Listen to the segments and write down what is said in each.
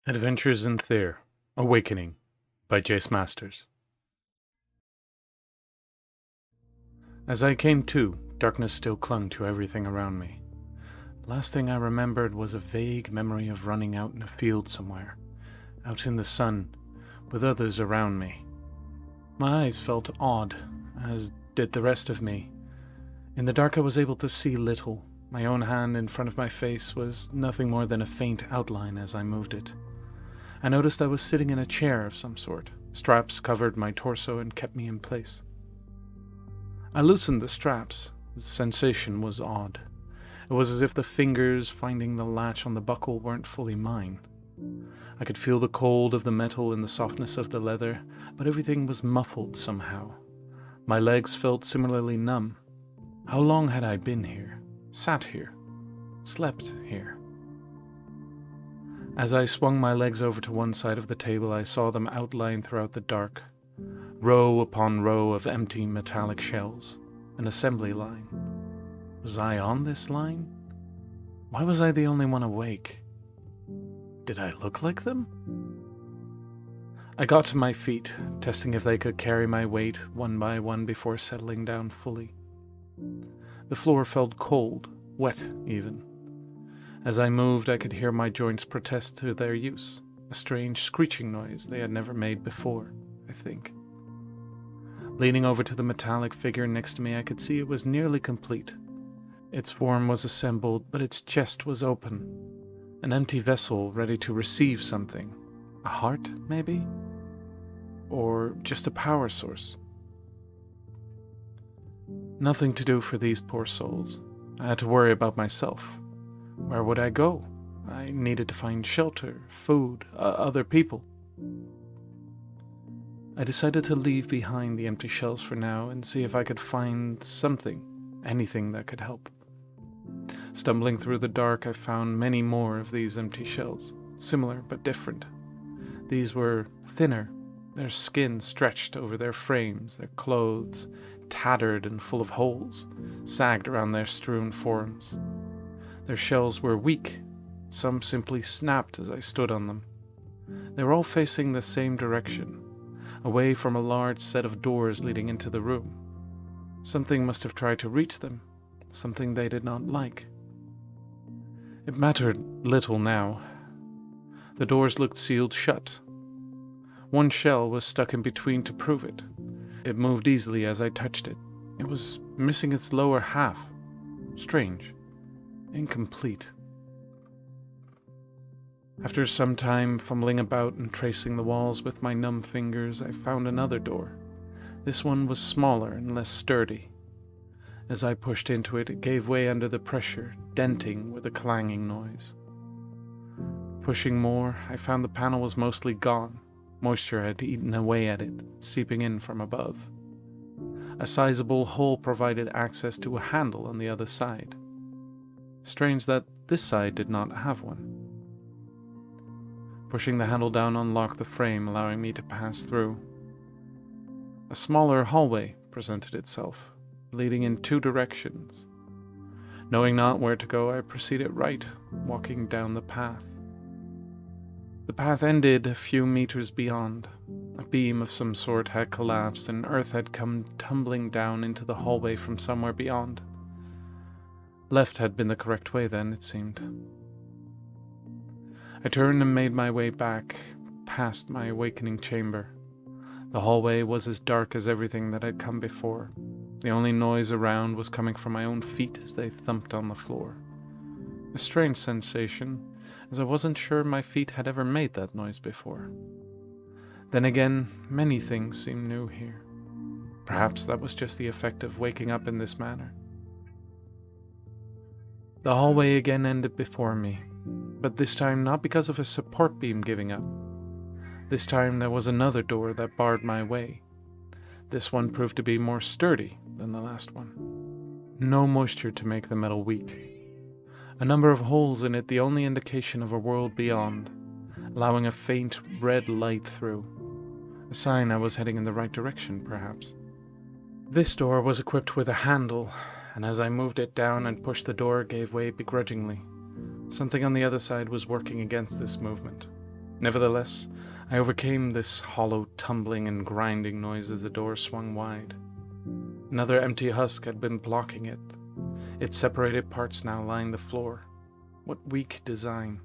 Adventures in Thyr, Awakening by Jace Masters. As I came to, darkness still clung to everything around me. The last thing I remembered was a vague memory of running out in a field somewhere, out in the sun, with others around me. My eyes felt odd, as did the rest of me. In the dark I was able to see little. My own hand in front of my face was nothing more than a faint outline as I moved it. I noticed I was sitting in a chair of some sort. Straps covered my torso and kept me in place. I loosened the straps. The sensation was odd. It was as if the fingers finding the latch on the buckle weren't fully mine. I could feel the cold of the metal and the softness of the leather, but everything was muffled somehow. My legs felt similarly numb. How long had I been here? Sat here? Slept here? As I swung my legs over to one side of the table, I saw them outlined throughout the dark, row upon row of empty metallic shells, an assembly line. Was I on this line? Why was I the only one awake? Did I look like them? I got to my feet, testing if they could carry my weight one by one before settling down fully. The floor felt cold, wet even. As I moved, I could hear my joints protest to their use, a strange screeching noise they had never made before, I think. Leaning over to the metallic figure next to me, I could see it was nearly complete. Its form was assembled, but its chest was open. An empty vessel ready to receive something. A heart, maybe? Or just a power source? Nothing to do for these poor souls. I had to worry about myself. Where would I go? I needed to find shelter, food, other people. I decided to leave behind the empty shells for now and see if I could find something, anything that could help. Stumbling through the dark, I found many more of these empty shells, similar but different. These were thinner, their skin stretched over their frames, their clothes, tattered and full of holes, sagged around their strewn forms. Their shells were weak. Some simply snapped as I stood on them. They were all facing the same direction, away from a large set of doors leading into the room. Something must have tried to reach them, something they did not like. It mattered little now. The doors looked sealed shut. One shell was stuck in between to prove it. It moved easily as I touched it. It was missing its lower half. Strange. Incomplete. After some time fumbling about and tracing the walls with my numb fingers, I found another door. This one was smaller and less sturdy. As I pushed into it, it gave way under the pressure, denting with a clanging noise. Pushing more, I found the panel was mostly gone. Moisture had eaten away at it, seeping in from above. A sizable hole provided access to a handle on the other side. Strange that this side did not have one. Pushing the handle down unlocked the frame, allowing me to pass through. A smaller hallway presented itself, leading in two directions. Knowing not where to go, I proceeded right, walking down the path. The path ended a few meters beyond. A beam of some sort had collapsed, and earth had come tumbling down into the hallway from somewhere beyond. Left had been the correct way then, it seemed. I turned and made my way back, past my awakening chamber. The hallway was as dark as everything that had come before. The only noise around was coming from my own feet as they thumped on the floor. A strange sensation, as I wasn't sure my feet had ever made that noise before. Then again, many things seemed new here. Perhaps that was just the effect of waking up in this manner. The hallway again ended before me, but this time not because of a support beam giving up. This time there was another door that barred my way. This one proved to be more sturdy than the last one. No moisture to make the metal weak. A number of holes in it, the only indication of a world beyond, allowing a faint red light through. A sign I was heading in the right direction, perhaps. This door was equipped with a handle, and as I moved it down and pushed the door, it gave way begrudgingly. Something on the other side was working against this movement. Nevertheless, I overcame this hollow tumbling and grinding noise as the door swung wide. Another empty husk had been blocking it. Its separated parts now lined the floor. What weak design.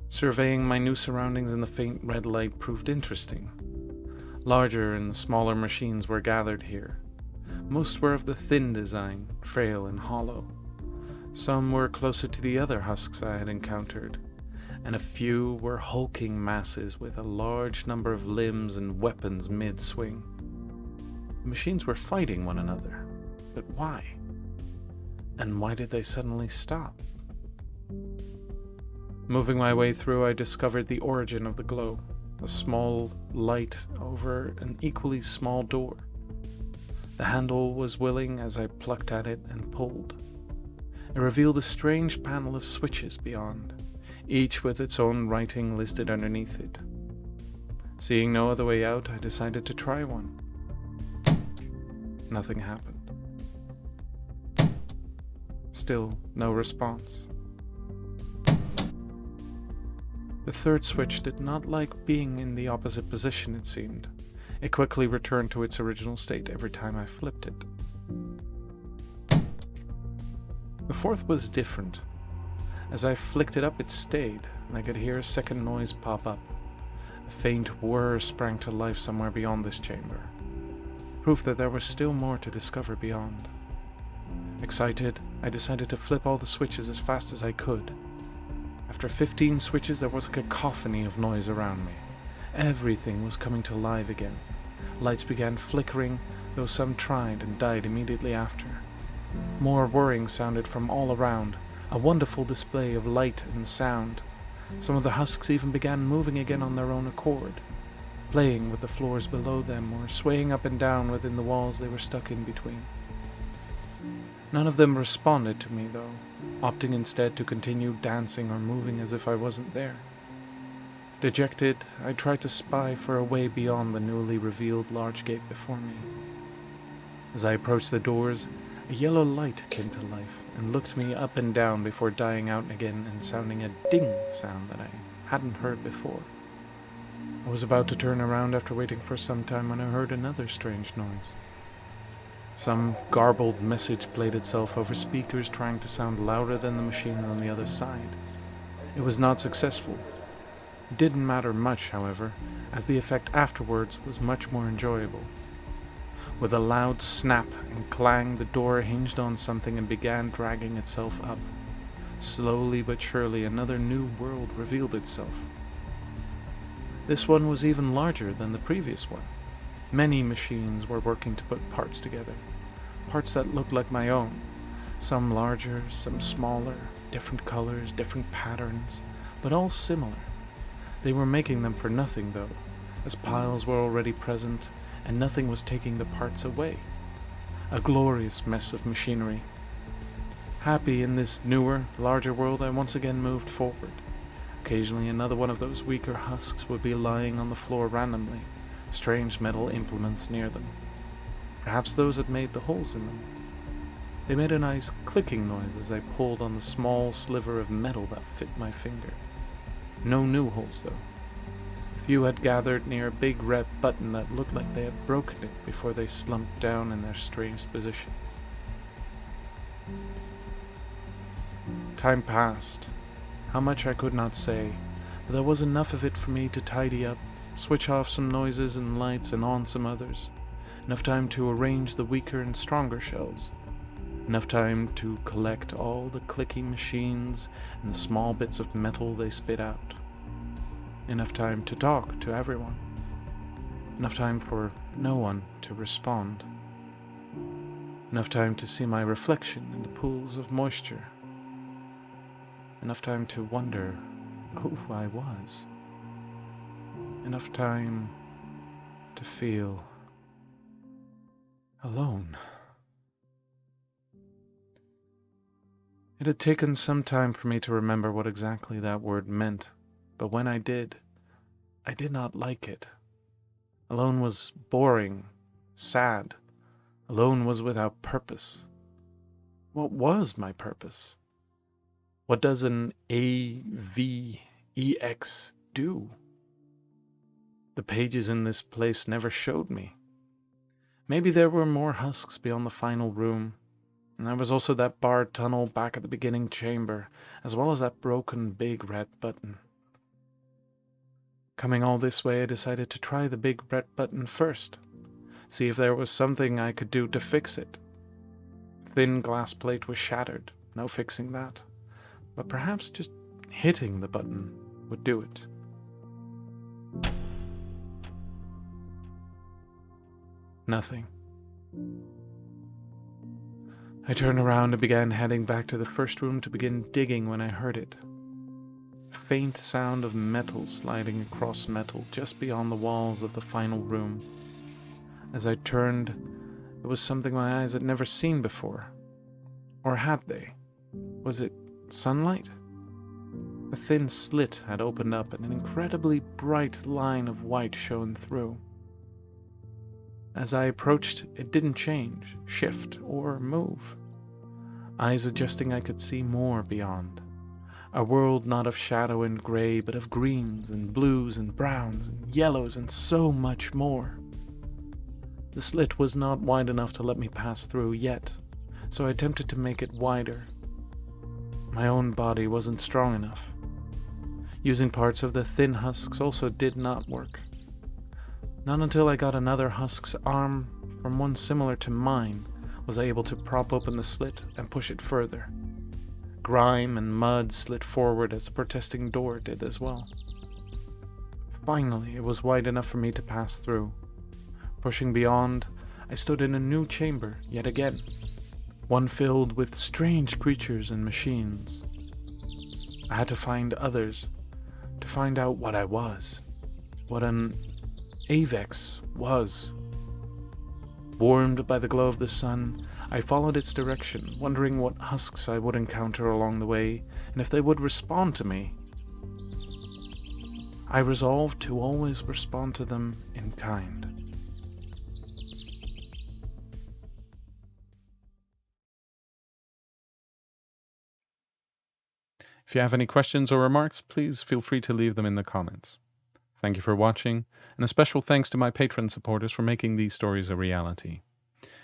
Surveying my new surroundings in the faint red light proved interesting. Larger and smaller machines were gathered here. Most were of the thin design, frail and hollow. Some were closer to the other husks I had encountered, and a few were hulking masses with a large number of limbs and weapons mid-swing. The machines were fighting one another, but why? And why did they suddenly stop? Moving my way through, I discovered the origin of the glow, a small light over an equally small door. The handle was willing as I plucked at it and pulled. It revealed a strange panel of switches beyond, each with its own writing listed underneath it. Seeing no other way out, I decided to try one. Nothing happened. Still no response. The third switch did not like being in the opposite position, it seemed. It quickly returned to its original state every time I flipped it. The fourth was different. As I flicked it up, it stayed, and I could hear a second noise pop up. A faint whir sprang to life somewhere beyond this chamber. Proof that there was still more to discover beyond. Excited, I decided to flip all the switches as fast as I could. After 15 switches, there was a cacophony of noise around me. Everything was coming to life again. Lights began flickering, though some tried and died immediately after. More whirring sounded from all around, a wonderful display of light and sound. Some of the husks even began moving again on their own accord, playing with the floors below them or swaying up and down within the walls they were stuck in between. None of them responded to me, though, opting instead to continue dancing or moving as if I wasn't there. Dejected, I tried to spy for a way beyond the newly revealed large gate before me. As I approached the doors, a yellow light came to life and looked me up and down before dying out again and sounding a ding sound that I hadn't heard before. I was about to turn around after waiting for some time when I heard another strange noise. Some garbled message played itself over speakers trying to sound louder than the machine on the other side. It was not successful. It didn't matter much, however, as the effect afterwards was much more enjoyable. With a loud snap and clang, the door hinged on something and began dragging itself up. Slowly but surely, another new world revealed itself. This one was even larger than the previous one. Many machines were working to put parts together. Parts that looked like my own. Some larger, some smaller, different colors, different patterns, but all similar. They were making them for nothing, though, as piles were already present, and nothing was taking the parts away. A glorious mess of machinery. Happy in this newer, larger world, I once again moved forward. Occasionally another one of those weaker husks would be lying on the floor randomly, strange metal implements near them. Perhaps those had made the holes in them. They made a nice clicking noise as I pulled on the small sliver of metal that fit my finger. No new holes, though. Few had gathered near a big red button that looked like they had broken it before they slumped down in their strange position. Time passed. How much I could not say, but there was enough of it for me to tidy up, switch off some noises and lights and on some others. Enough time to arrange the weaker and stronger shells. Enough time to collect all the clicking machines and the small bits of metal they spit out. Enough time to talk to everyone. Enough time for no one to respond. Enough time to see my reflection in the pools of moisture. Enough time to wonder who I was. Enough time to feel alone. It had taken some time for me to remember what exactly that word meant, but when I did not like it. Alone was boring, sad. Alone was without purpose. What was my purpose? What does an AV EX do? The pages in this place never showed me. Maybe there were more husks beyond the final room, and there was also that barred tunnel back at the beginning chamber, as well as that broken big red button. Coming all this way, I decided to try the big red button first, see if there was something I could do to fix it. Thin glass plate was shattered, no fixing that, but perhaps just hitting the button would do it. Nothing. I turned around and began heading back to the first room to begin digging when I heard it. A faint sound of metal sliding across metal just beyond the walls of the final room. As I turned, it was something my eyes had never seen before. Or had they? Was it sunlight? A thin slit had opened up and an incredibly bright line of white shone through. As I approached, it didn't change, shift, or move. Eyes adjusting, I could see more beyond. A world not of shadow and grey, but of greens and blues and browns and yellows and so much more. The slit was not wide enough to let me pass through yet, so I attempted to make it wider. My own body wasn't strong enough. Using parts of the thin husks also did not work. Not until I got another husk's arm from one similar to mine was I able to prop open the slit and push it further. Grime and mud slid forward as the protesting door did as well. Finally, it was wide enough for me to pass through. Pushing beyond, I stood in a new chamber yet again, one filled with strange creatures and machines. I had to find others, to find out what I was, what an Avex was. Warmed by the glow of the sun, I followed its direction, wondering what husks I would encounter along the way, and if they would respond to me. I resolved to always respond to them in kind. If you have any questions or remarks, please feel free to leave them in the comments. Thank you for watching, and a special thanks to my Patreon supporters for making these stories a reality.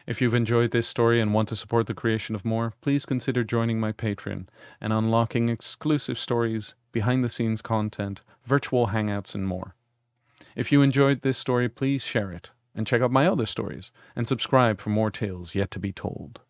If you've enjoyed this story and want to support the creation of more, please consider joining my Patreon and unlocking exclusive stories, behind-the-scenes content, virtual hangouts, and more. If you enjoyed this story, please share it, and check out my other stories, and subscribe for more tales yet to be told.